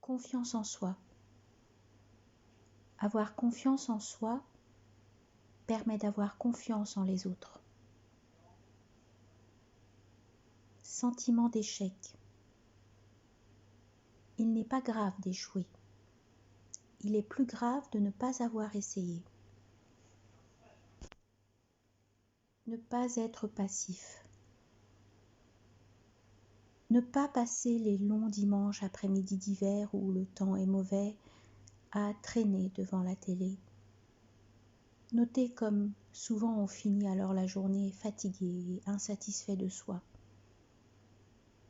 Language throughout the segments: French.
Confiance en soi. Avoir confiance en soi permet d'avoir confiance en les autres. Sentiment d'échec. Il n'est pas grave d'échouer. Il est plus grave de ne pas avoir essayé. Ne pas être passif. Ne pas passer les longs dimanches après-midi d'hiver où le temps est mauvais à traîner devant la télé. Notez comme souvent on finit alors la journée fatigué et insatisfait de soi.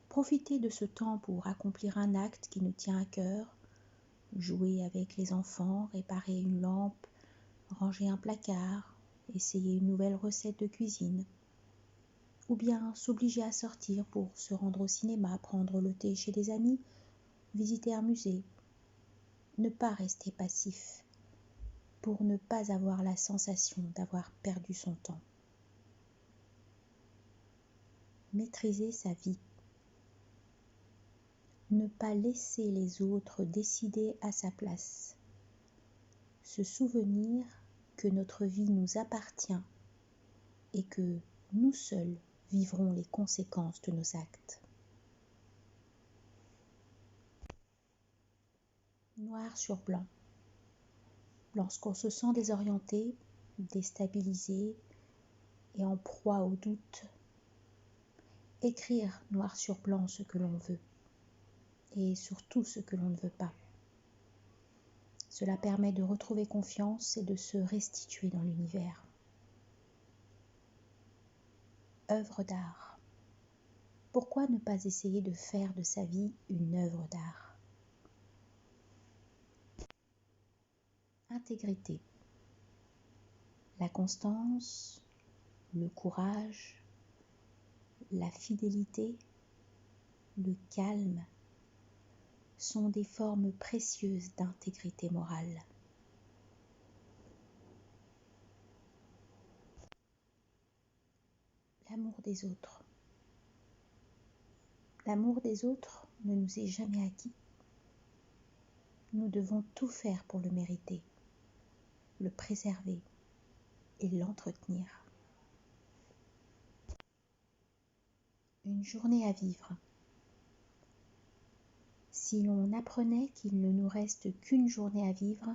Profitez de ce temps pour accomplir un acte qui nous tient à cœur, jouer avec les enfants, réparer une lampe, ranger un placard, essayer une nouvelle recette de cuisine, ou bien s'obliger à sortir pour se rendre au cinéma, prendre le thé chez des amis, visiter un musée. Ne pas rester passif pour ne pas avoir la sensation d'avoir perdu son temps. Maîtriser sa vie. Ne pas laisser les autres décider à sa place. Se souvenir que notre vie nous appartient et que nous seuls vivrons les conséquences de nos actes. Noir sur blanc. Lorsqu'on se sent désorienté, déstabilisé et en proie au doute, écrire noir sur blanc ce que l'on veut et surtout ce que l'on ne veut pas. Cela permet de retrouver confiance et de se restituer dans l'univers. Œuvre d'art. Pourquoi ne pas essayer de faire de sa vie une œuvre d'art ? Intégrité. La constance, le courage, la fidélité, le calme sont des formes précieuses d'intégrité morale. L'amour des autres. L'amour des autres ne nous est jamais acquis. Nous devons tout faire pour le mériter, le préserver et l'entretenir. Une journée à vivre. Si l'on apprenait qu'il ne nous reste qu'une journée à vivre,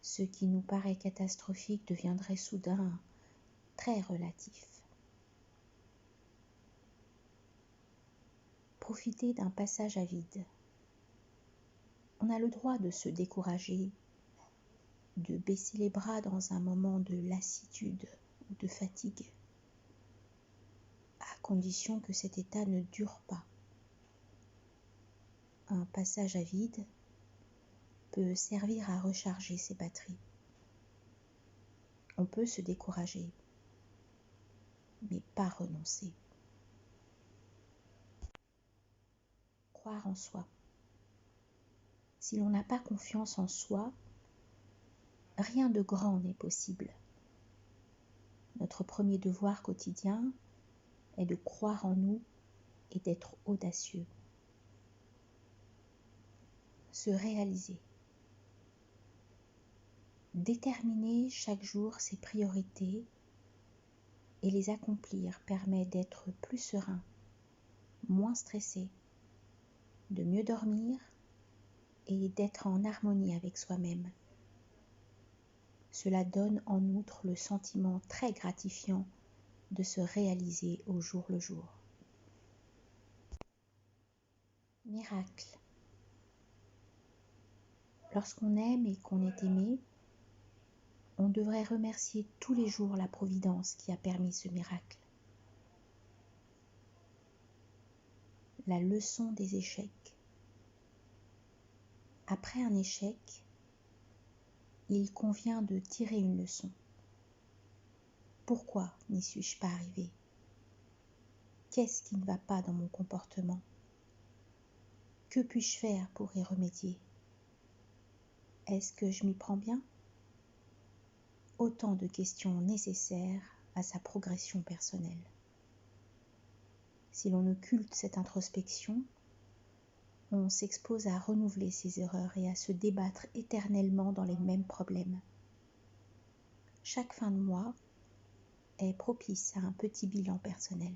ce qui nous paraît catastrophique deviendrait soudain très relatif. Profiter d'un passage à vide. On a le droit de se décourager, de baisser les bras dans un moment de lassitude ou de fatigue, à condition que cet état ne dure pas. Un passage à vide peut servir à recharger ses batteries. On peut se décourager, mais pas renoncer. Croire en soi. Si l'on n'a pas confiance en soi, rien de grand n'est possible. Notre premier devoir quotidien est de croire en nous et d'être audacieux. Se réaliser. Déterminer chaque jour ses priorités et les accomplir permet d'être plus serein, moins stressé, de mieux dormir et d'être en harmonie avec soi-même. Cela donne en outre le sentiment très gratifiant de se réaliser au jour le jour. Miracle. Lorsqu'on aime et qu'on est aimé, on devrait remercier tous les jours la Providence qui a permis ce miracle. La leçon des échecs. Après un échec, il convient de tirer une leçon. Pourquoi n'y suis-je pas arrivé ? Qu'est-ce qui ne va pas dans mon comportement ? Que puis-je faire pour y remédier ? Est-ce que je m'y prends bien ? Autant de questions nécessaires à sa progression personnelle. Si l'on occulte cette introspection, on s'expose à renouveler ses erreurs et à se débattre éternellement dans les mêmes problèmes. Chaque fin de mois est propice à un petit bilan personnel.